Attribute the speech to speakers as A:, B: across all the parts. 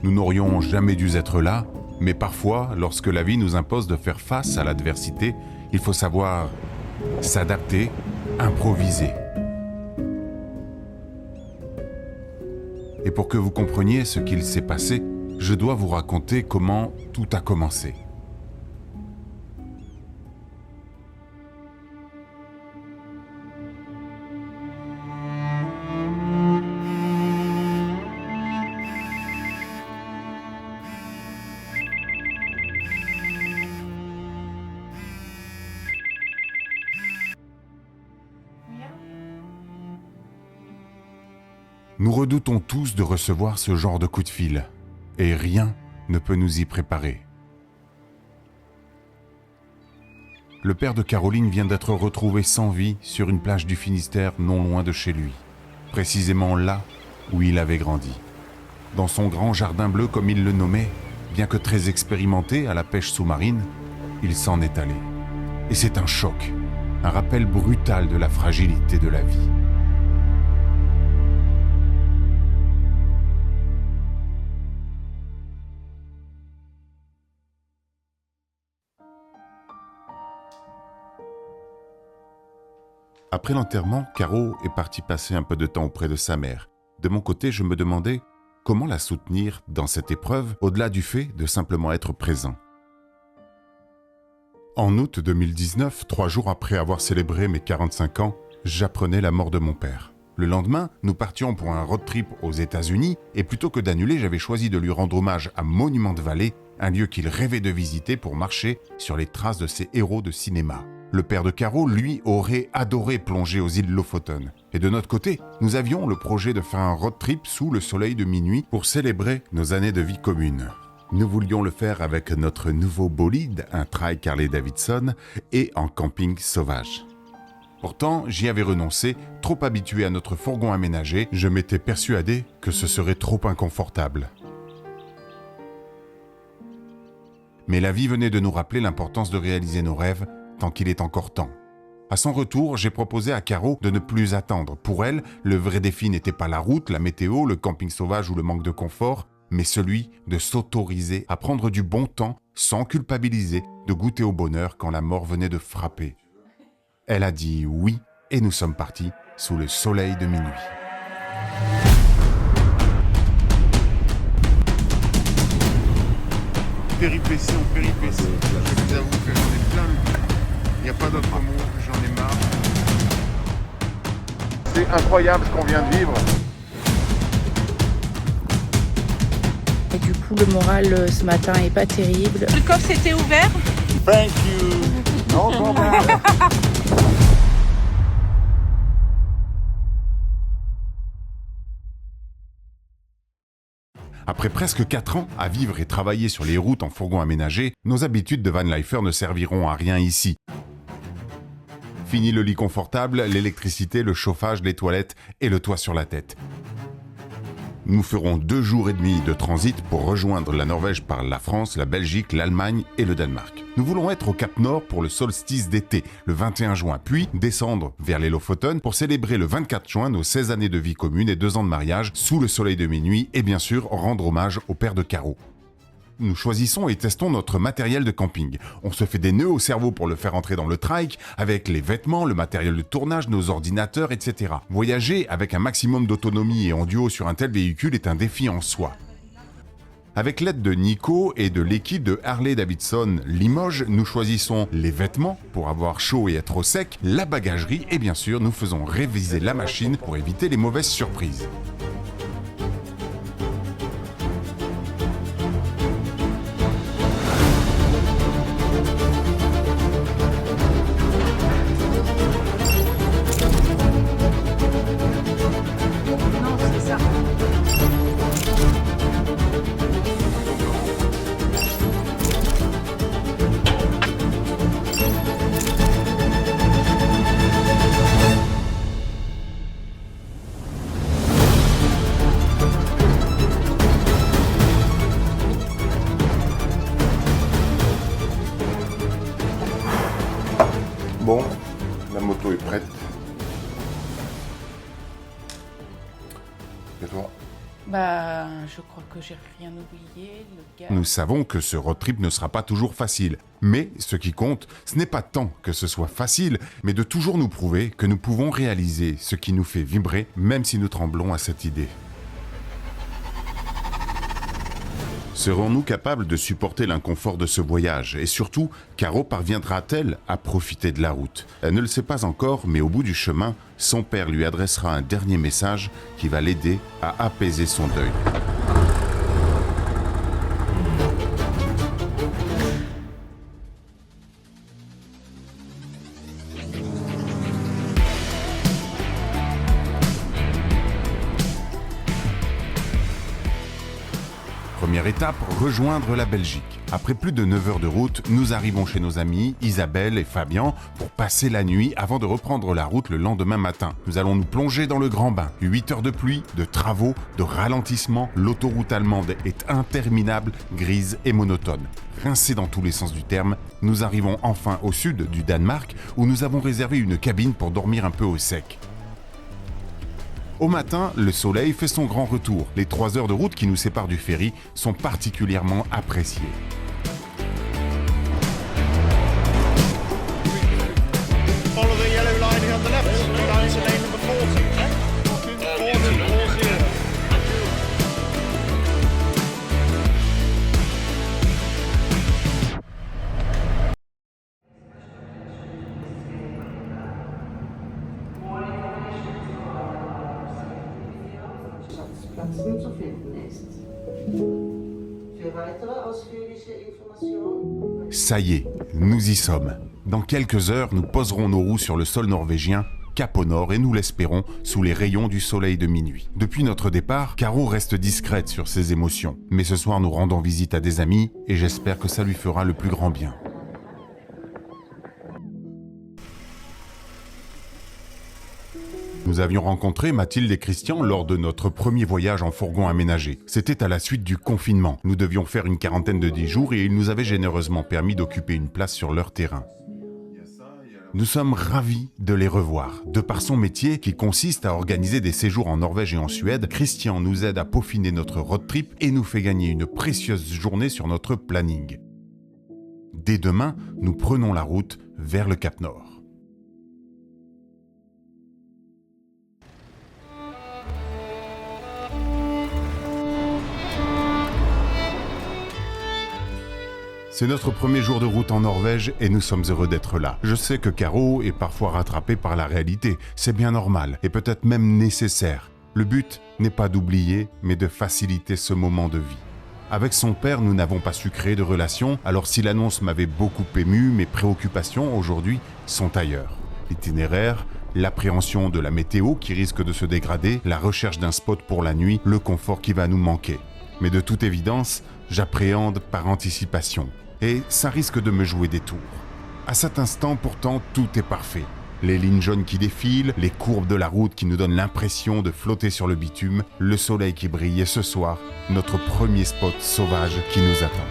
A: Nous n'aurions jamais dû être là, mais parfois, lorsque la vie nous impose de faire face à l'adversité, il faut savoir s'adapter, improviser. Et pour que vous compreniez ce qu'il s'est passé, je dois vous raconter comment tout a commencé. Nous redoutons tous de recevoir ce genre de coup de fil, et rien ne peut nous y préparer. Le père de Caroline vient d'être retrouvé sans vie sur une plage du Finistère non loin de chez lui, précisément là où il avait grandi. Dans son grand jardin bleu comme il le nommait, bien que très expérimenté à la pêche sous-marine, il s'en est allé. Et c'est un choc, un rappel brutal de la fragilité de la vie. Après l'enterrement, Caro est partie passer un peu de temps auprès de sa mère. De mon côté, je me demandais comment la soutenir dans cette épreuve, au-delà du fait de simplement être présent. En août 2019, 3 jours après avoir célébré mes 45 ans, j'apprenais la mort de mon père. Le lendemain, nous partions pour un road trip aux États-Unis et plutôt que d'annuler, j'avais choisi de lui rendre hommage à Monument de Vallée, un lieu qu'il rêvait de visiter pour marcher sur les traces de ses héros de cinéma. Le père de Caro, lui, aurait adoré plonger aux îles Lofoten. Et de notre côté, nous avions le projet de faire un road trip sous le soleil de minuit pour célébrer nos années de vie commune. Nous voulions le faire avec notre nouveau bolide, un Trike Harley-Davidson, et en camping sauvage. Pourtant, j'y avais renoncé, trop habitué à notre fourgon aménagé, je m'étais persuadé que ce serait trop inconfortable. Mais la vie venait de nous rappeler l'importance de réaliser nos rêves tant qu'il est encore temps. À son retour, j'ai proposé à Caro de ne plus attendre. Pour elle, le vrai défi n'était pas la route, la météo, le camping sauvage ou le manque de confort, mais celui de s'autoriser à prendre du bon temps, sans culpabiliser, de goûter au bonheur quand la mort venait de frapper. Elle a dit oui, et nous sommes partis sous le soleil de minuit.
B: Péripétie en péripétie. Je vous avoue que j'en ai plein le cul. Il n'y a pas d'autre mot, j'en ai marre. C'est incroyable ce qu'on vient de vivre.
C: Et du coup, le moral ce matin est pas terrible.
D: Le coffre s'était ouvert.
B: Thank you. Non, non, non.
A: Après presque 4 ans à vivre et travailler sur les routes en fourgon aménagé, nos habitudes de vanlifer ne serviront à rien ici. Fini le lit confortable, l'électricité, le chauffage, les toilettes et le toit sur la tête. Nous ferons 2 jours et demi de transit pour rejoindre la Norvège par la France, la Belgique, l'Allemagne et le Danemark. Nous voulons être au Cap Nord pour le solstice d'été, le 21 juin, puis descendre vers les Lofoten pour célébrer le 24 juin nos 16 années de vie commune et 2 ans de mariage sous le soleil de minuit et bien sûr rendre hommage au père de Caro. Nous choisissons et testons notre matériel de camping. On se fait des nœuds au cerveau pour le faire entrer dans le trike, avec les vêtements, le matériel de tournage, nos ordinateurs, etc. Voyager avec un maximum d'autonomie et en duo sur un tel véhicule est un défi en soi. Avec l'aide de Nico et de l'équipe de Harley-Davidson Limoges, nous choisissons les vêtements pour avoir chaud et être au sec, la bagagerie et bien sûr nous faisons réviser la machine pour éviter les mauvaises surprises.
B: Bon, la moto est prête. Et toi ?
C: Je crois que j'ai rien oublié. Le gars...
A: Nous savons que ce road trip ne sera pas toujours facile. Mais ce qui compte, ce n'est pas tant que ce soit facile, mais de toujours nous prouver que nous pouvons réaliser ce qui nous fait vibrer, même si nous tremblons à cette idée. Serons-nous capables de supporter l'inconfort de ce voyage? Et surtout, Caro parviendra-t-elle à profiter de la route? Elle ne le sait pas encore, mais au bout du chemin, son père lui adressera un dernier message qui va l'aider à apaiser son deuil. Première étape, rejoindre la Belgique. Après plus de 9 heures de route, nous arrivons chez nos amis Isabelle et Fabien pour passer la nuit avant de reprendre la route le lendemain matin. Nous allons nous plonger dans le grand bain. 8 heures de pluie, de travaux, de ralentissements, l'autoroute allemande est interminable, grise et monotone. Rincés dans tous les sens du terme, nous arrivons enfin au sud du Danemark où nous avons réservé une cabine pour dormir un peu au sec. Au matin, le soleil fait son grand retour. Les 3 heures de route qui nous séparent du ferry sont particulièrement appréciées.
B: Follow the yellow line on the left. Line to lane number 40. 40.
D: Platzen zu finden ist. Für weitere ausführliche Informationen.
A: Ça y est, nous y sommes. Dans quelques heures, nous poserons nos roues sur le sol norvégien, cap au nord, et nous l'espérons, sous les rayons du soleil de minuit. Depuis notre départ, Caro reste discrète sur ses émotions. Mais ce soir, nous rendons visite à des amis et j'espère que ça lui fera le plus grand bien. Nous avions rencontré Mathilde et Christian lors de notre premier voyage en fourgon aménagé. C'était à la suite du confinement. Nous devions faire une quarantaine de 10 jours et ils nous avaient généreusement permis d'occuper une place sur leur terrain. Nous sommes ravis de les revoir. De par son métier, qui consiste à organiser des séjours en Norvège et en Suède, Christian nous aide à peaufiner notre road trip et nous fait gagner une précieuse journée sur notre planning. Dès demain, nous prenons la route vers le Cap Nord. C'est notre premier jour de route en Norvège et nous sommes heureux d'être là. Je sais que Caro est parfois rattrapée par la réalité, c'est bien normal et peut-être même nécessaire. Le but n'est pas d'oublier, mais de faciliter ce moment de vie. Avec son père, nous n'avons pas su créer de relation, alors si l'annonce m'avait beaucoup ému, mes préoccupations aujourd'hui sont ailleurs. L'itinéraire, l'appréhension de la météo qui risque de se dégrader, la recherche d'un spot pour la nuit, le confort qui va nous manquer. Mais de toute évidence, j'appréhende par anticipation. Et ça risque de me jouer des tours. À cet instant, pourtant, tout est parfait. Les lignes jaunes qui défilent, les courbes de la route qui nous donnent l'impression de flotter sur le bitume, le soleil qui brille et ce soir, notre premier spot sauvage qui nous attend.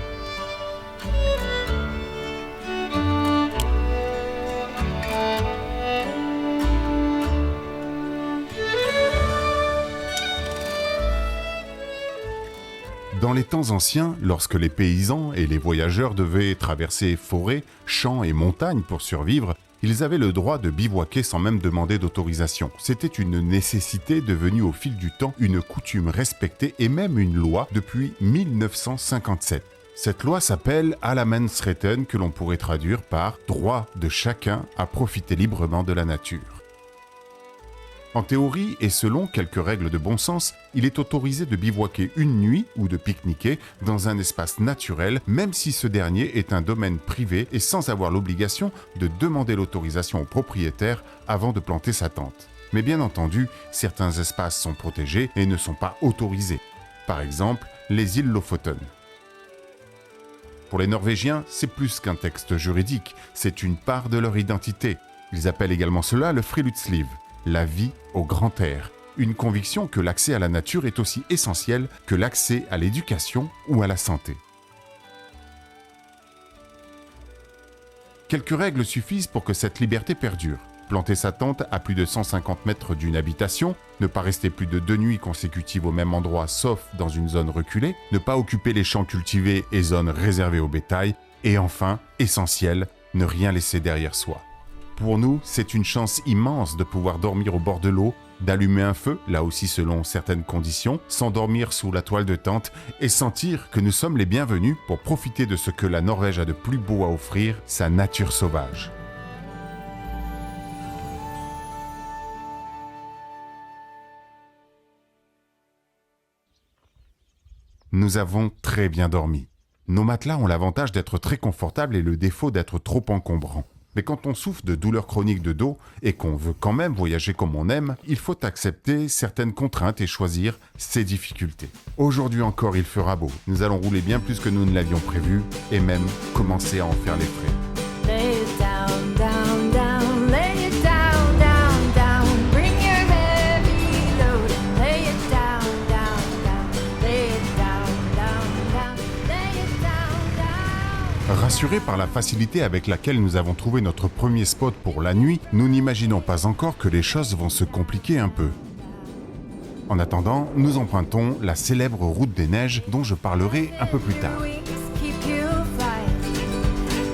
A: Dans les temps anciens, lorsque les paysans et les voyageurs devaient traverser forêts, champs et montagnes pour survivre, ils avaient le droit de bivouaquer sans même demander d'autorisation. C'était une nécessité devenue au fil du temps une coutume respectée et même une loi depuis 1957. Cette loi s'appelle Allemannsretten, que l'on pourrait traduire par « droit de chacun à profiter librement de la nature ». En théorie, et selon quelques règles de bon sens, il est autorisé de bivouaquer une nuit ou de pique-niquer dans un espace naturel, même si ce dernier est un domaine privé et sans avoir l'obligation de demander l'autorisation au propriétaire avant de planter sa tente. Mais bien entendu, certains espaces sont protégés et ne sont pas autorisés. Par exemple, les îles Lofoten. Pour les Norvégiens, c'est plus qu'un texte juridique, c'est une part de leur identité. Ils appellent également cela le friluftsliv. La vie au grand air, une conviction que l'accès à la nature est aussi essentiel que l'accès à l'éducation ou à la santé. Quelques règles suffisent pour que cette liberté perdure. Planter sa tente à plus de 150 mètres d'une habitation, ne pas rester plus de 2 nuits consécutives au même endroit sauf dans une zone reculée, ne pas occuper les champs cultivés et zones réservées au bétail, et enfin, essentiel, ne rien laisser derrière soi. Pour nous, c'est une chance immense de pouvoir dormir au bord de l'eau, d'allumer un feu, là aussi selon certaines conditions, s'endormir sous la toile de tente et sentir que nous sommes les bienvenus pour profiter de ce que la Norvège a de plus beau à offrir, sa nature sauvage. Nous avons très bien dormi. Nos matelas ont l'avantage d'être très confortables et le défaut d'être trop encombrants. Mais quand on souffre de douleurs chroniques de dos et qu'on veut quand même voyager comme on aime, il faut accepter certaines contraintes et choisir ses difficultés. Aujourd'hui encore, il fera beau. Nous allons rouler bien plus que nous ne l'avions prévu et même commencer à en faire les frais.
E: Lay it down, down, down, lay it down, down, down. Bring your heavy load. Lay it down, down, down, lay it down, down, down, lay it down, down.
A: Rassurés par la facilité avec laquelle nous avons trouvé notre premier spot pour la nuit, nous n'imaginons pas encore que les choses vont se compliquer un peu. En attendant, nous empruntons la célèbre route des neiges dont je parlerai un peu plus tard.
E: Keep you flying.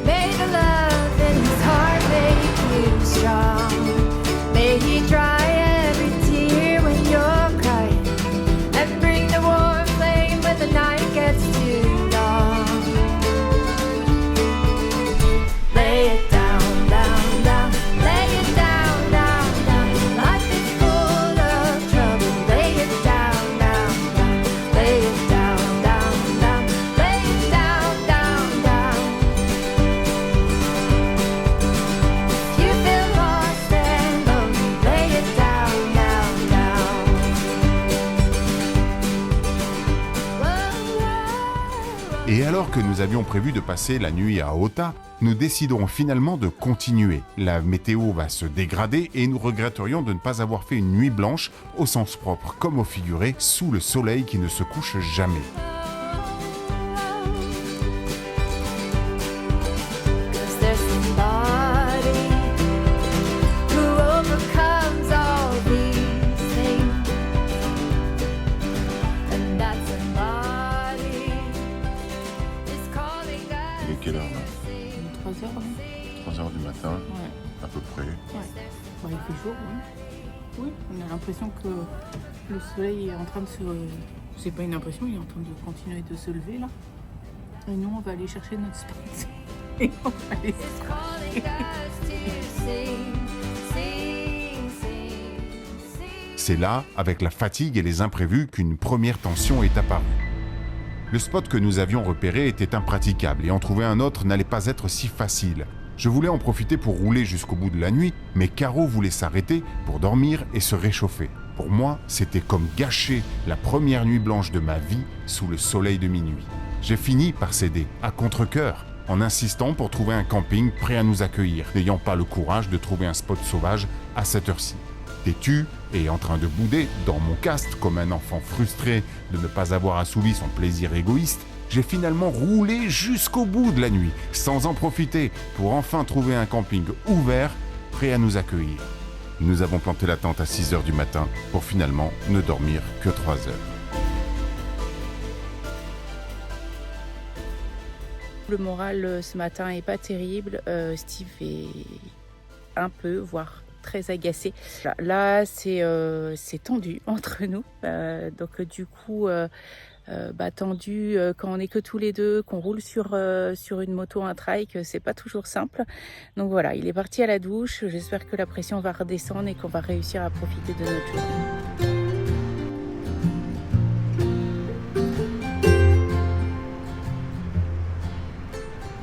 E: May the love in his heart make you strong. May he dry every tear when you're crying, and bring the warm flame when the night gets too long. Lay it down, down, down. Lay it down, down, down. Life is full of trouble. Lay it down, down, down. Lay it down, down, down. Lay it down, down, down. You feel lost and lonely. Lay it down, down, down. Whoa, whoa, whoa.
A: Et alors que nous avions prévu de passer la nuit à Ota, nous déciderons finalement de continuer. La météo va se dégrader et nous regretterions de ne pas avoir fait une nuit blanche, au sens propre comme au figuré, sous le soleil qui ne se couche jamais.
E: Cause there's somebody who overcomes all these things, and that somebody is calling us.
A: Il est quelle heure là?
C: 3 heures,
A: 3h du matin,
C: ouais.
A: à peu près.
C: Ouais. Bon, il fait jour, oui. Oui, on a l'impression que le soleil est en train de se... C'est pas une impression, il est en train de continuer de se lever là. Et nous, on va aller chercher notre spot. Et on va aller...
E: Is calling us to sing, sing, sing, sing.
A: C'est là, avec la fatigue et les imprévus, qu'une première tension est apparue. Le spot que nous avions repéré était impraticable et en trouver un autre n'allait pas être si facile. Je voulais en profiter pour rouler jusqu'au bout de la nuit, mais Caro voulait s'arrêter pour dormir et se réchauffer. Pour moi, c'était comme gâcher la première nuit blanche de ma vie sous le soleil de minuit. J'ai fini par céder, à contre-cœur, en insistant pour trouver un camping prêt à nous accueillir, n'ayant pas le courage de trouver un spot sauvage à cette heure-ci. Têtu et en train de bouder dans mon caste comme un enfant frustré de ne pas avoir assouvi son plaisir égoïste, j'ai finalement roulé jusqu'au bout de la nuit, sans en profiter, pour enfin trouver un camping ouvert, prêt à nous accueillir. Nous avons planté la tente à 6h du matin pour finalement ne dormir que 3 heures.
C: Le moral ce matin est pas terrible. Steve est un peu, voire très agacé. Là, c'est tendu entre nous. Donc du coup, tendu quand on n'est que tous les deux, qu'on roule sur une moto, un trike, c'est pas toujours simple. Donc voilà, il est parti à la douche. J'espère que la pression va redescendre et qu'on va réussir à profiter de notre journée.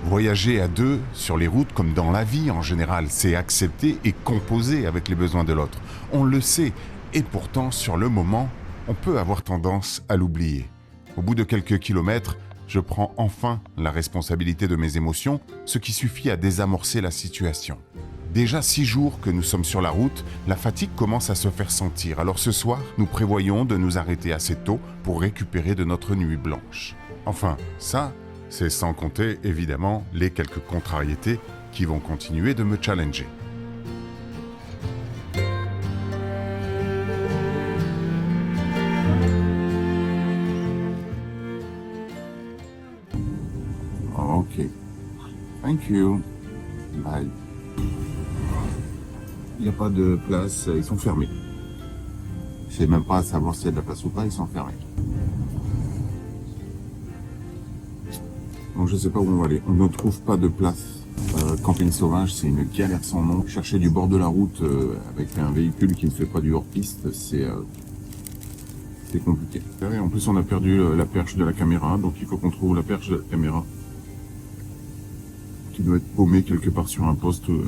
A: Voyager à deux sur les routes comme dans la vie en général, c'est accepter et composer avec les besoins de l'autre. On le sait, et pourtant sur le moment, on peut avoir tendance à l'oublier. Au bout de quelques kilomètres, je prends enfin la responsabilité de mes émotions, ce qui suffit à désamorcer la situation. Déjà 6 jours que nous sommes sur la route, la fatigue commence à se faire sentir. Alors ce soir, nous prévoyons de nous arrêter assez tôt pour récupérer de notre nuit blanche. Enfin, ça, c'est sans compter évidemment les quelques contrariétés qui vont continuer de me challenger. Thank you. Bye. Il n'y a pas de place, ils sont fermés. Je sais même pas à savoir s'il y a de la place ou pas, ils sont fermés. Donc je sais pas où on va aller. On ne trouve pas de place. Camping sauvage, c'est une galère sans nom. Chercher du bord de la route avec un véhicule qui ne fait pas du hors-piste, c'est compliqué. Et en plus, on a perdu la perche de la caméra, donc il faut qu'on trouve la perche de la caméra qui doit être paumée quelque part sur un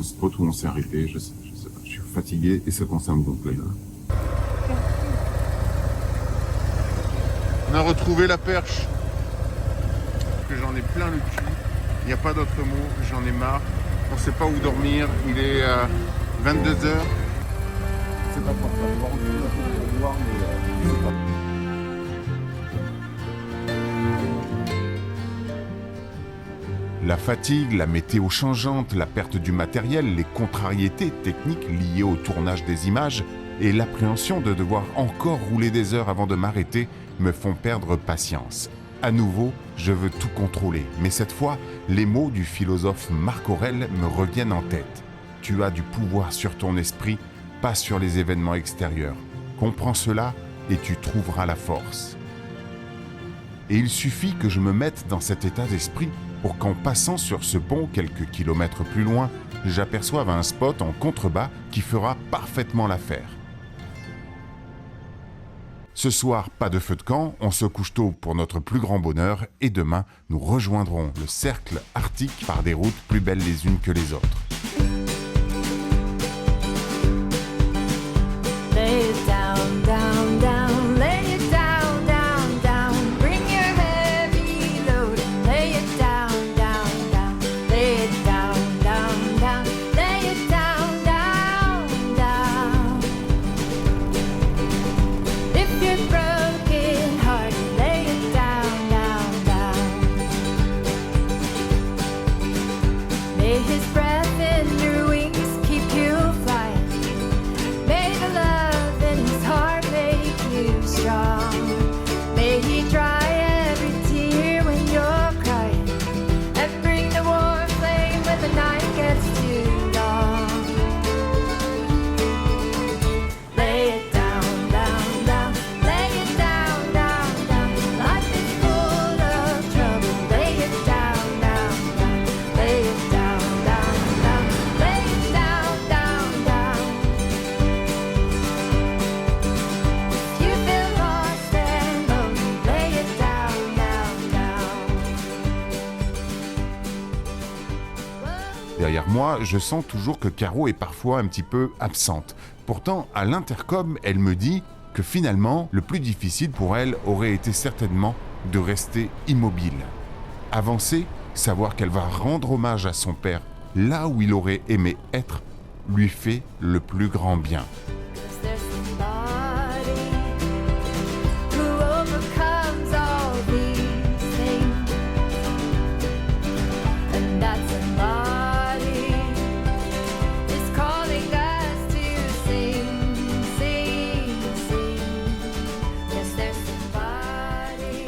A: spot où on s'est arrêté. Je sais pas. Je suis fatigué et ça concerne complet là. On a retrouvé la perche. Que j'en ai plein le cul. Il n'y a pas d'autre mot. J'en ai marre. On ne sait pas où dormir. Il est 22h. C'est pas pour ça. La fatigue, la météo changeante, la perte du matériel, les contrariétés techniques liées au tournage des images et l'appréhension de devoir encore rouler des heures avant de m'arrêter me font perdre patience. À nouveau, je veux tout contrôler, mais cette fois, les mots du philosophe Marc Aurèle me reviennent en tête. Tu as du pouvoir sur ton esprit, pas sur les événements extérieurs. Comprends cela et tu trouveras la force. Et il suffit que je me mette dans cet état d'esprit pour qu'en passant sur ce pont quelques kilomètres plus loin, j'aperçoive un spot en contrebas qui fera parfaitement l'affaire. Ce soir, pas de feu de camp, on se couche tôt pour notre plus grand bonheur et demain, nous rejoindrons le cercle arctique par des routes plus belles les unes que les autres.
E: Lay it down, down, down. Lay it down, down, down. Bring your heavy load. Lay it down, down, down. Lay it down, down, down. Lay it down, down, down. If you're broken hearted, lay it down, down, down. May His breath in your wings keep you flying. May the love in His heart make you strong. May He dry every tear when you're crying, and bring the warm flame when the night gets too long. Lay it down, down, down. Lay it down, down, down. Life is full of trouble. Lay it down, down, down. Lay it down, down, down. Lay it down, down, down. You feel lost and lonely, lay it down, down, down.
A: Derrière moi, je sens toujours que Caro est parfois un petit peu absente. Pourtant, à l'intercom, elle me dit que finalement, le plus difficile pour elle aurait été certainement de rester immobile. Avancer, savoir qu'elle va rendre hommage à son père là où il aurait aimé être, lui fait le plus grand bien.
E: Is there somebody who overcomes all these things? And that somebody is calling us to sing, sing, sing. Yes, there's somebody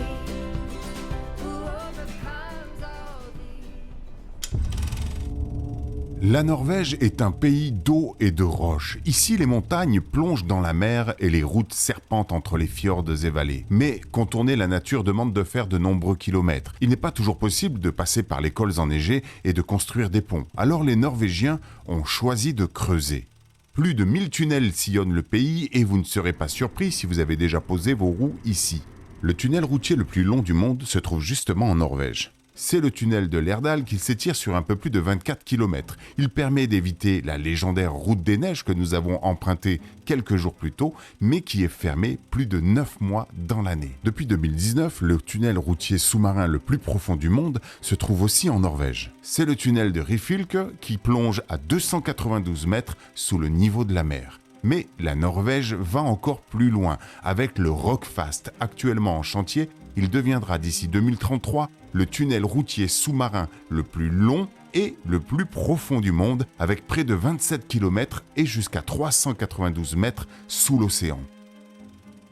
E: who overcomes all these.
A: La Norvège est un pays d'eau et de roches. Ici, les montagnes plongent dans la mer et les routes serpentent entre les fjords et vallées. Mais contourner la nature demande de faire de nombreux kilomètres. Il n'est pas toujours possible de passer par les cols enneigés et de construire des ponts. Alors les Norvégiens ont choisi de creuser. Plus de 1000 tunnels sillonnent le pays et vous ne serez pas surpris si vous avez déjà posé vos roues ici. Le tunnel routier le plus long du monde se trouve justement en Norvège. C'est le tunnel de Lærdal qui s'étire sur un peu plus de 24 km. Il permet d'éviter la légendaire route des neiges que nous avons empruntée quelques jours plus tôt, mais qui est fermée plus de 9 mois dans l'année. Depuis 2019, le tunnel routier sous-marin le plus profond du monde se trouve aussi en Norvège. C'est le tunnel de Ryfylke qui plonge à 292 mètres sous le niveau de la mer. Mais la Norvège va encore plus loin. Avec le Rockfast actuellement en chantier, il deviendra d'ici 2033 le tunnel routier sous-marin le plus long et le plus profond du monde, avec près de 27 km et jusqu'à 392 mètres sous l'océan.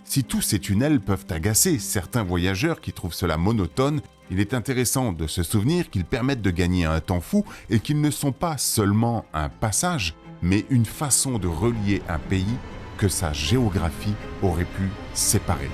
A: Si tous ces tunnels peuvent agacer certains voyageurs qui trouvent cela monotone, Il est intéressant de se souvenir qu'ils permettent de gagner un temps fou et qu'ils ne sont pas seulement un passage, mais une façon de relier un pays que sa géographie aurait pu séparer.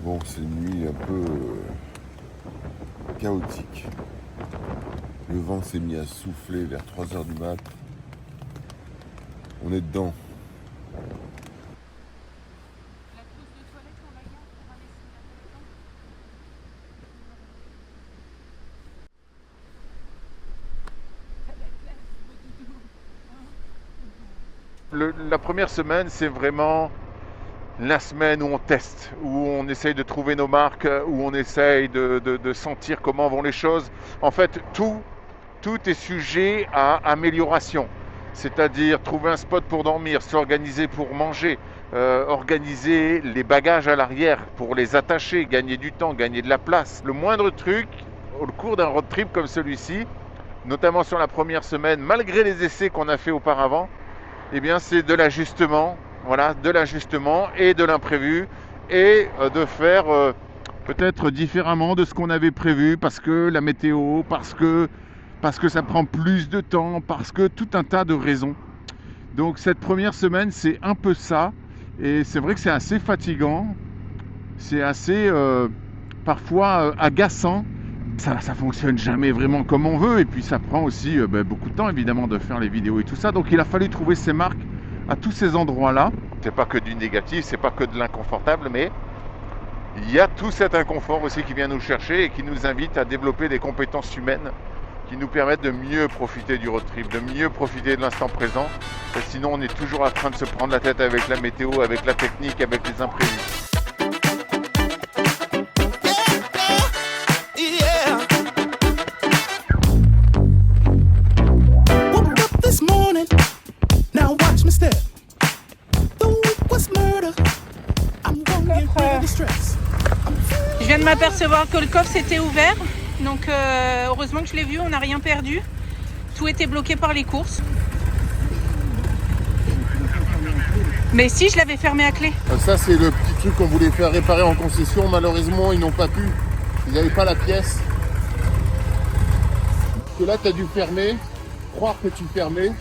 F: Bon, c'est une nuit un peu chaotique. Le vent s'est mis à souffler vers 3h du mat. On est dedans.
G: La première semaine, c'est vraiment la semaine où on teste, où on essaye de trouver nos marques, où on essaye de sentir comment vont les choses. En fait, tout est sujet à amélioration. C'est-à-dire trouver un spot pour dormir, s'organiser pour manger, organiser les bagages à l'arrière pour les attacher, gagner du temps, gagner de la place. Le moindre truc, au cours d'un road trip comme celui-ci, notamment sur la première semaine, malgré les essais qu'on a fait auparavant, eh bien c'est de l'ajustement. Voilà, de l'ajustement et de l'imprévu et de faire peut-être différemment de ce qu'on avait prévu parce que la météo, parce que ça prend plus de temps, parce que tout un tas de raisons. Donc cette première semaine, c'est un peu ça et c'est vrai que c'est assez fatigant, c'est assez parfois agaçant. Ça fonctionne jamais vraiment comme on veut et puis ça prend aussi beaucoup de temps évidemment de faire les vidéos et tout ça. Donc il a fallu trouver ses marques à tous ces endroits-là. C'est pas que du négatif, c'est pas que de l'inconfortable, mais il y a tout cet inconfort aussi qui vient nous chercher et qui nous invite à développer des compétences humaines qui nous permettent de mieux profiter du road trip, de mieux profiter de l'instant présent. Et sinon, on est toujours en train de se prendre la tête avec la météo, avec la technique, avec les imprévus.
H: Je viens de m'apercevoir que le coffre s'était ouvert, donc heureusement que je l'ai vu, on n'a rien perdu. Tout était bloqué par les courses. Mais si, je l'avais fermé à clé.
F: Ça, c'est le petit truc qu'on voulait faire réparer en concession. Malheureusement, ils n'ont pas pu. Ils n'avaient pas la pièce. Que là, tu as dû fermer, croire que tu fermais,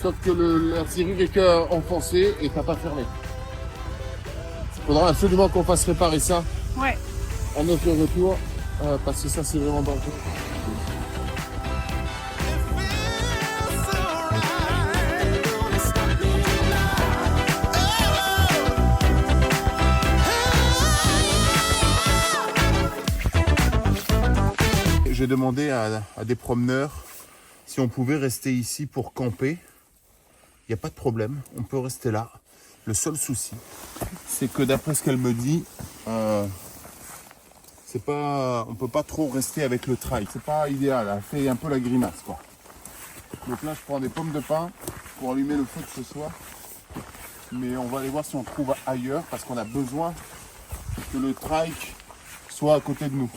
F: sauf que la serrure est qu'enfoncée et tu n'as pas fermé. Il faudra absolument qu'on fasse réparer ça.
H: Ouais.
F: À notre retour, parce que ça, c'est vraiment dangereux.
A: J'ai demandé à des promeneurs si on pouvait rester ici pour camper. Il n'y a pas de problème, on peut rester là. Le seul souci, c'est que d'après ce qu'elle me dit, on peut pas trop rester avec le trail. C'est pas idéal, elle fait un peu la grimace, quoi. Donc là, je prends des pommes de pin pour allumer le feu de ce soir. Mais on va aller voir si on trouve ailleurs, parce qu'on a besoin que le trike soit à côté de nous.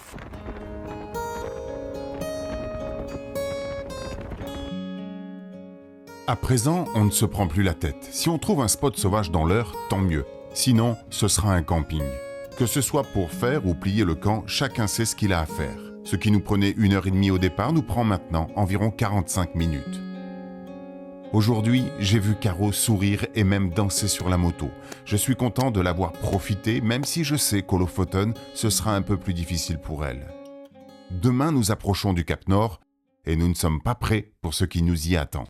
A: À présent, on ne se prend plus la tête. Si on trouve un spot sauvage dans l'heure, tant mieux. Sinon, ce sera un camping. Que ce soit pour faire ou plier le camp, chacun sait ce qu'il a à faire. Ce qui nous prenait 1h30 au départ nous prend maintenant environ 45 minutes. Aujourd'hui, j'ai vu Caro sourire et même danser sur la moto. Je suis content de l'avoir profité, même si je sais qu'au Lofoten, ce sera un peu plus difficile pour elle. Demain, nous approchons du Cap Nord et nous ne sommes pas prêts pour ce qui nous y attend.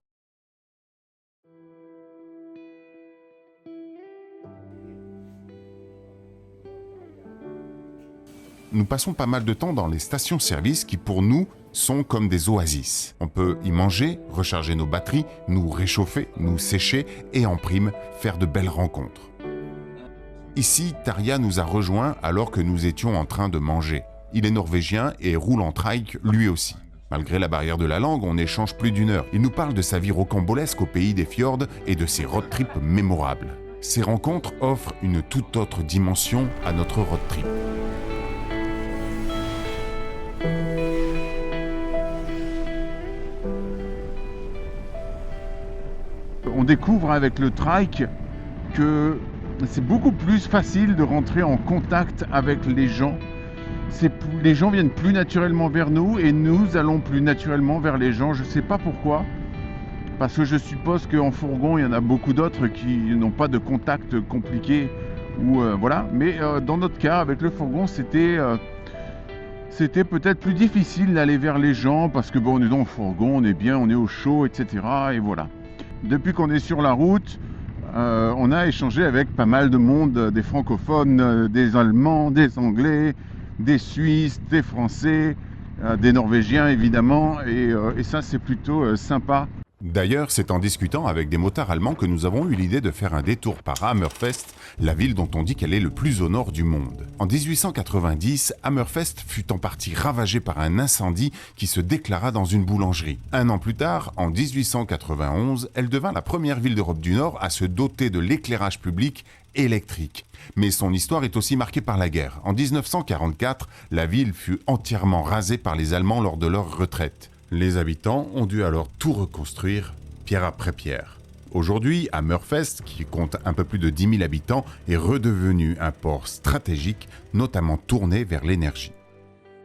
A: Nous passons pas mal de temps dans les stations-service qui, pour nous, sont comme des oasis. On peut y manger, recharger nos batteries, nous réchauffer, nous sécher et en prime, faire de belles rencontres. Ici, Tarja nous a rejoints alors que nous étions en train de manger. Il est norvégien et roule en trike lui aussi. Malgré la barrière de la langue, on échange plus d'1 heure. Il nous parle de sa vie rocambolesque au pays des fjords et de ses road trips mémorables. Ces rencontres offrent une toute autre dimension à notre road trip.
G: On découvre avec le trike que c'est beaucoup plus facile de rentrer en contact avec les gens. Les gens viennent plus naturellement vers nous et nous allons plus naturellement vers les gens. Je ne sais pas pourquoi, parce que je suppose qu'en fourgon, il y en a beaucoup d'autres qui n'ont pas de contact compliqué. Voilà. Mais dans notre cas, avec le fourgon, c'était peut-être plus difficile d'aller vers les gens parce que on est dans le fourgon, on est bien, on est au chaud, etc. Et voilà. Depuis qu'on est sur la route, on a échangé avec pas mal de monde, des francophones, des Allemands, des Anglais, des Suisses, des Français, des Norvégiens évidemment, et ça c'est plutôt sympa.
A: D'ailleurs, c'est en discutant avec des motards allemands que nous avons eu l'idée de faire un détour par Hammerfest, la ville dont on dit qu'elle est le plus au nord du monde. En 1890, Hammerfest fut en partie ravagée par un incendie qui se déclara dans une boulangerie. 1 an plus tard, en 1891, elle devint la première ville d'Europe du Nord à se doter de l'éclairage public électrique. Mais son histoire est aussi marquée par la guerre. En 1944, la ville fut entièrement rasée par les Allemands lors de leur retraite. Les habitants ont dû alors tout reconstruire, pierre après pierre. Aujourd'hui, Hammerfest, qui compte un peu plus de 10 000 habitants, est redevenu un port stratégique, notamment tourné vers l'énergie.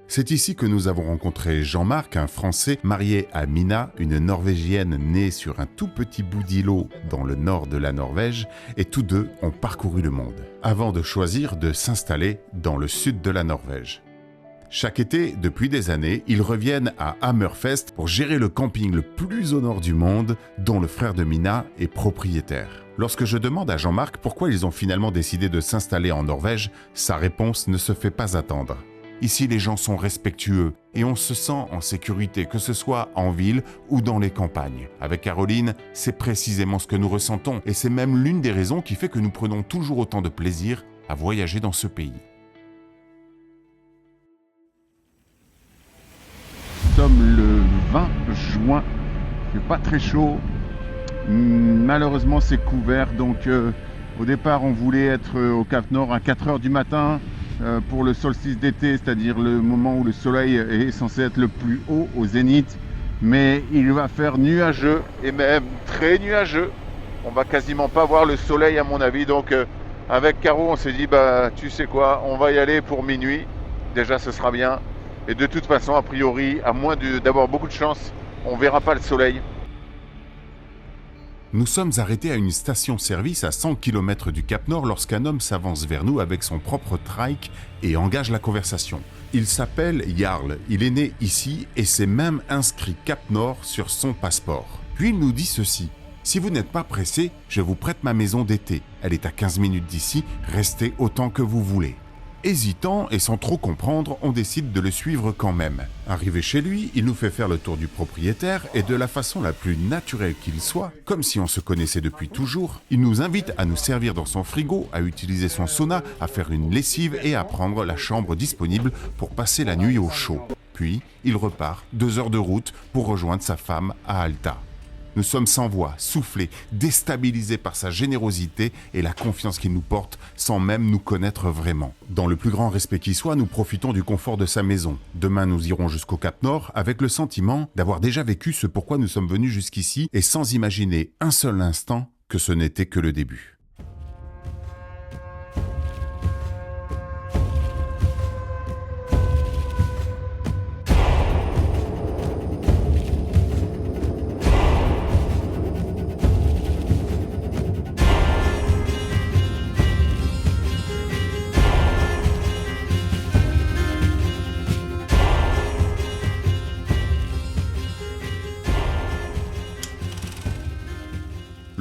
A: C'est ici que nous avons rencontré Jean-Marc, un Français marié à Mina, une Norvégienne née sur un tout petit bout d'îlot dans le nord de la Norvège, et tous deux ont parcouru le monde, avant de choisir de s'installer dans le sud de la Norvège. Chaque été, depuis des années, ils reviennent à Hammerfest pour gérer le camping le plus au nord du monde, dont le frère de Mina est propriétaire. Lorsque je demande à Jean-Marc pourquoi ils ont finalement décidé de s'installer en Norvège, sa réponse ne se fait pas attendre. Ici, les gens sont respectueux et on se sent en sécurité, que ce soit en ville ou dans les campagnes. Avec Caroline, c'est précisément ce que nous ressentons et c'est même l'une des raisons qui fait que nous prenons toujours autant de plaisir à voyager dans ce pays.
G: Nous sommes le 20 juin, il fait pas très chaud, malheureusement c'est couvert, donc au départ on voulait être au Cap Nord à 4 h du matin pour le solstice d'été, c'est-à-dire le moment où le soleil est censé être le plus haut au zénith, mais il va faire nuageux et même très nuageux, on va quasiment pas voir le soleil à mon avis, donc avec Caro on s'est dit tu sais quoi, on va y aller pour minuit, déjà ce sera bien. Et de toute façon, a priori, à moins d'avoir beaucoup de chance, on ne verra pas le soleil.
A: Nous sommes arrêtés à une station-service à 100 km du Cap Nord lorsqu'un homme s'avance vers nous avec son propre trike et engage la conversation. Il s'appelle Jarl, il est né ici et s'est même inscrit Cap Nord sur son passeport. Puis il nous dit ceci: « Si vous n'êtes pas pressé, je vous prête ma maison d'été. Elle est à 15 minutes d'ici, restez autant que vous voulez. » Hésitant et sans trop comprendre, on décide de le suivre quand même. Arrivé chez lui, il nous fait faire le tour du propriétaire et de la façon la plus naturelle qu'il soit, comme si on se connaissait depuis toujours, il nous invite à nous servir dans son frigo, à utiliser son sauna, à faire une lessive et à prendre la chambre disponible pour passer la nuit au chaud. Puis, il repart 2 heures de route pour rejoindre sa femme à Alta. Nous sommes sans voix, soufflés, déstabilisés par sa générosité et la confiance qu'il nous porte sans même nous connaître vraiment. Dans le plus grand respect qui soit, nous profitons du confort de sa maison. Demain, nous irons jusqu'au Cap Nord avec le sentiment d'avoir déjà vécu ce pourquoi nous sommes venus jusqu'ici et sans imaginer un seul instant que ce n'était que le début.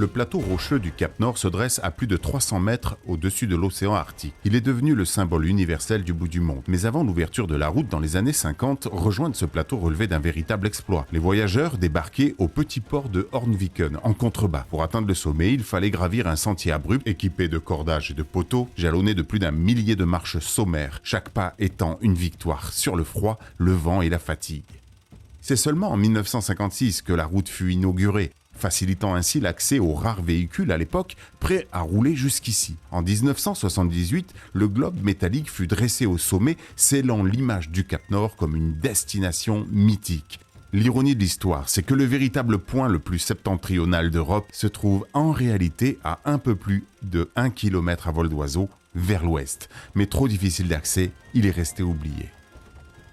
A: Le plateau rocheux du Cap Nord se dresse à plus de 300 mètres au-dessus de l'océan Arctique. Il est devenu le symbole universel du bout du monde. Mais avant l'ouverture de la route dans les années 50, rejoindre ce plateau relevait d'un véritable exploit. Les voyageurs débarquaient au petit port de Hornviken, en contrebas. Pour atteindre le sommet, il fallait gravir un sentier abrupt, équipé de cordages et de poteaux, jalonné de plus d'un millier de marches sommaires, chaque pas étant une victoire sur le froid, le vent et la fatigue. C'est seulement en 1956 que la route fut inaugurée, facilitant ainsi l'accès aux rares véhicules à l'époque prêts à rouler jusqu'ici. En 1978, le globe métallique fut dressé au sommet, scellant l'image du Cap Nord comme une destination mythique. L'ironie de l'histoire, c'est que le véritable point le plus septentrional d'Europe se trouve en réalité à un peu plus de 1 km à vol d'oiseau vers l'ouest. Mais trop difficile d'accès, il est resté oublié.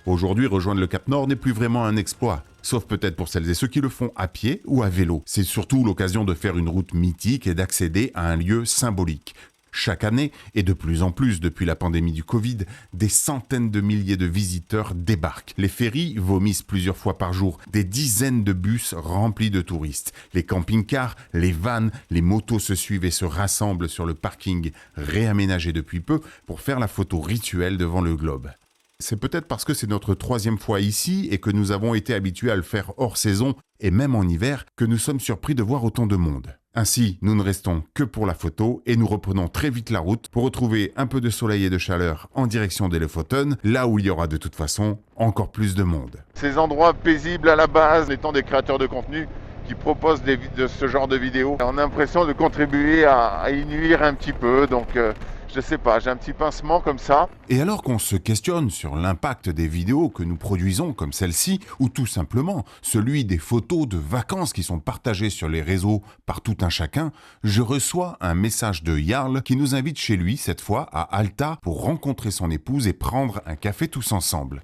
A: Aujourd'hui, rejoindre le Cap Nord n'est plus vraiment un exploit, sauf peut-être pour celles et ceux qui le font à pied ou à vélo. C'est surtout l'occasion de faire une route mythique et d'accéder à un lieu symbolique. Chaque année, et de plus en plus depuis la pandémie du Covid, des centaines de milliers de visiteurs débarquent. Les ferries vomissent plusieurs fois par jour, des dizaines de bus remplis de touristes. Les camping-cars, les vannes, les motos se suivent et se rassemblent sur le parking réaménagé depuis peu pour faire la photo rituelle devant le globe. C'est peut-être parce que c'est notre 3e fois ici et que nous avons été habitués à le faire hors saison et même en hiver que nous sommes surpris de voir autant de monde. Ainsi, nous ne restons que pour la photo et nous reprenons très vite la route pour retrouver un peu de soleil et de chaleur en direction des Lofoten, là où il y aura de toute façon encore plus de monde.
G: Ces endroits paisibles à la base, étant des créateurs de contenu qui proposent de ce genre de vidéos, on a l'impression de contribuer à y nuire un petit peu, donc je sais pas, j'ai un petit pincement comme ça.
A: Et alors qu'on se questionne sur l'impact des vidéos que nous produisons comme celle-ci, ou tout simplement celui des photos de vacances qui sont partagées sur les réseaux par tout un chacun, je reçois un message de Jarl qui nous invite chez lui, cette fois à Alta, pour rencontrer son épouse et prendre un café tous ensemble.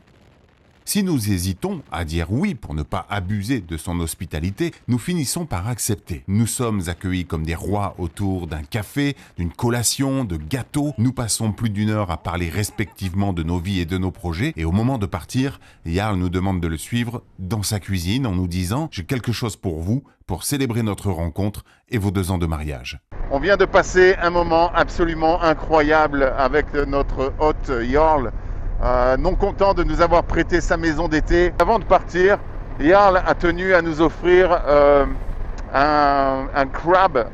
A: Si nous hésitons à dire oui pour ne pas abuser de son hospitalité, nous finissons par accepter. Nous sommes accueillis comme des rois autour d'un café, d'une collation, de gâteaux. Nous passons plus d'1 heure à parler respectivement de nos vies et de nos projets. Et au moment de partir, Jarl nous demande de le suivre dans sa cuisine en nous disant « J'ai quelque chose pour vous, pour célébrer notre rencontre et vos 2 ans de mariage. »
G: On vient de passer un moment absolument incroyable avec notre hôte Jarl. Non content de nous avoir prêté sa maison d'été. Avant de partir, Jarl a tenu à nous offrir un crab,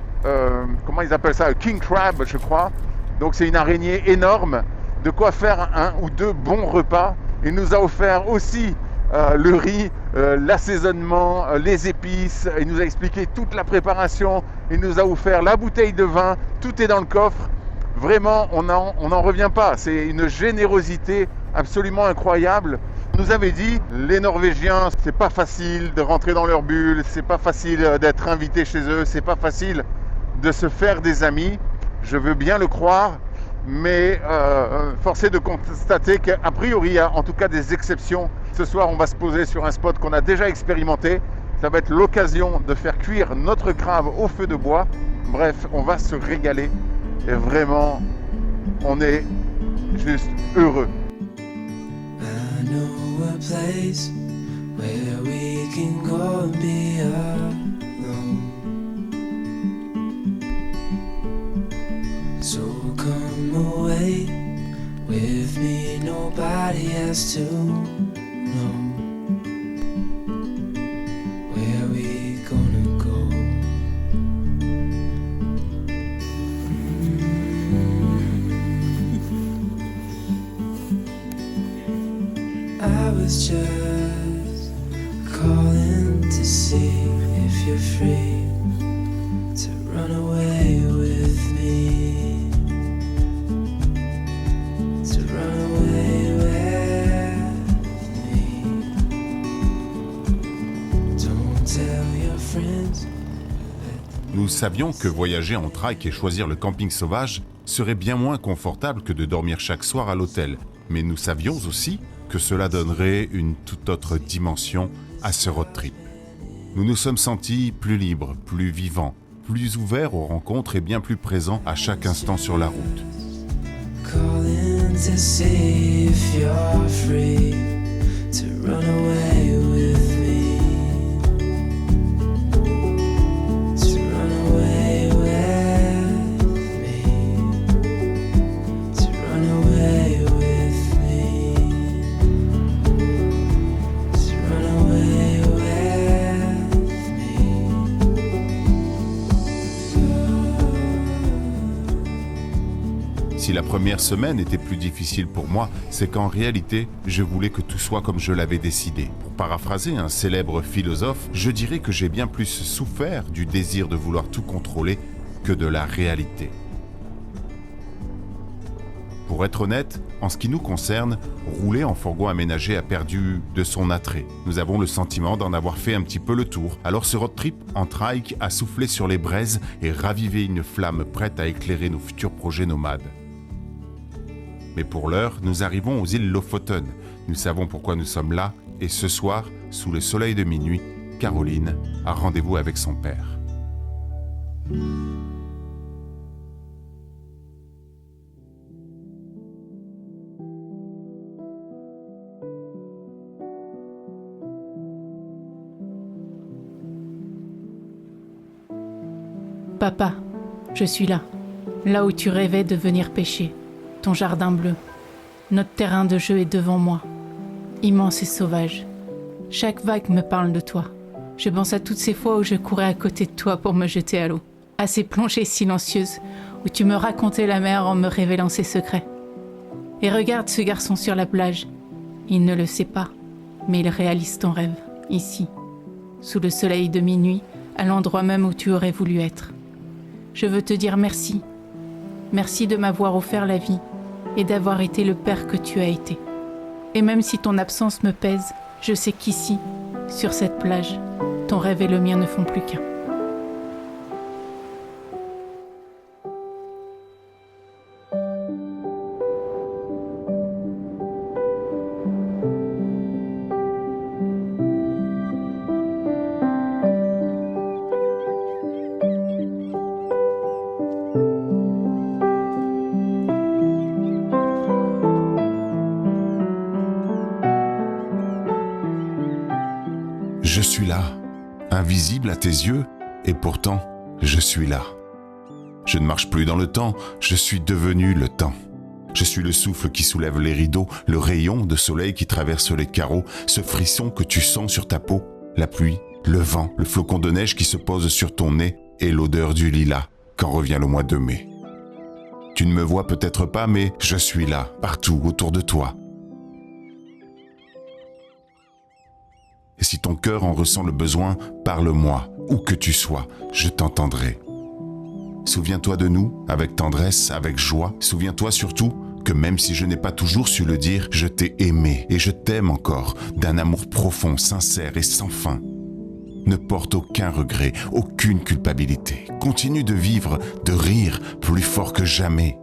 G: comment ils appellent ça, un king crab je crois. Donc c'est une araignée énorme, de quoi faire 1 ou 2 bons repas. Il nous a offert aussi le riz, l'assaisonnement, les épices. Il nous a expliqué toute la préparation. Il nous a offert la bouteille de vin. Tout est dans le coffre. Vraiment, on n'en revient pas. C'est une générosité absolument incroyable. On nous avait dit, les Norvégiens, c'est pas facile de rentrer dans leur bulle, c'est pas facile d'être invité chez eux, c'est pas facile de se faire des amis. Je veux bien le croire, mais force est de constater qu'a priori, il y a en tout cas des exceptions. Ce soir, on va se poser sur un spot qu'on a déjà expérimenté. Ça va être l'occasion de faire cuire notre crabe au feu de bois. Bref, on va se régaler. Et vraiment, on est juste heureux.
I: I know a place where we can go and be alone. So come away with me, nobody has to know. Where we gonna go? I was just calling to see if you're free to run away with me, to run away with me. Don't tell your friends.
A: Nous savions que voyager en trike et choisir le camping sauvage serait bien moins confortable que de dormir chaque soir à l'hôtel. Mais nous savions aussi que cela donnerait une toute autre dimension à ce road trip. Nous nous sommes sentis plus libres, plus vivants, plus ouverts aux rencontres et bien plus présents à chaque instant sur la route.
I: Calling to see if you're free to run away with me, to run away.
A: Si la première semaine était plus difficile pour moi, c'est qu'en réalité, je voulais que tout soit comme je l'avais décidé. Pour paraphraser un célèbre philosophe, je dirais que j'ai bien plus souffert du désir de vouloir tout contrôler que de la réalité. Pour être honnête, en ce qui nous concerne, rouler en fourgon aménagé a perdu de son attrait. Nous avons le sentiment d'en avoir fait un petit peu le tour. Alors ce road trip en trike a soufflé sur les braises et ravivé une flamme prête à éclairer nos futurs projets nomades. Mais pour l'heure, nous arrivons aux îles Lofoten. Nous savons pourquoi nous sommes là et ce soir, sous le soleil de minuit, Caroline a rendez-vous avec son père.
J: Papa, je suis là où tu rêvais de venir pêcher, ton jardin bleu. Notre terrain de jeu est devant moi, immense et sauvage. Chaque vague me parle de toi. Je pense à toutes ces fois où je courais à côté de toi pour me jeter à l'eau, à ces plongées silencieuses où tu me racontais la mer en me révélant ses secrets. Et regarde ce garçon sur la plage. Il ne le sait pas, mais il réalise ton rêve, ici, sous le soleil de minuit, à l'endroit même où tu aurais voulu être. Je veux te dire merci. Merci de m'avoir offert la vie et d'avoir été le père que tu as été. Et même si ton absence me pèse, je sais qu'ici, sur cette plage, ton rêve et le mien ne font plus qu'un.
A: Je suis là, invisible à tes yeux, et pourtant, je suis là. Je ne marche plus dans le temps, je suis devenu le temps. Je suis le souffle qui soulève les rideaux, le rayon de soleil qui traverse les carreaux, ce frisson que tu sens sur ta peau, la pluie, le vent, le flocon de neige qui se pose sur ton nez et l'odeur du lilas quand revient le mois de mai. Tu ne me vois peut-être pas, mais je suis là, partout autour de toi. Et si ton cœur en ressent le besoin, parle-moi, où que tu sois, je t'entendrai. Souviens-toi de nous, avec tendresse, avec joie. Souviens-toi surtout que même si je n'ai pas toujours su le dire, je t'ai aimé et je t'aime encore, d'un amour profond, sincère et sans fin. Ne porte aucun regret, aucune culpabilité. Continue de vivre, de rire, plus fort que jamais.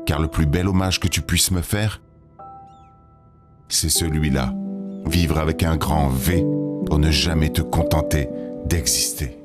A: Car le plus bel hommage que tu puisses me faire, c'est celui-là. Vivre avec un grand V pour ne jamais te contenter d'exister.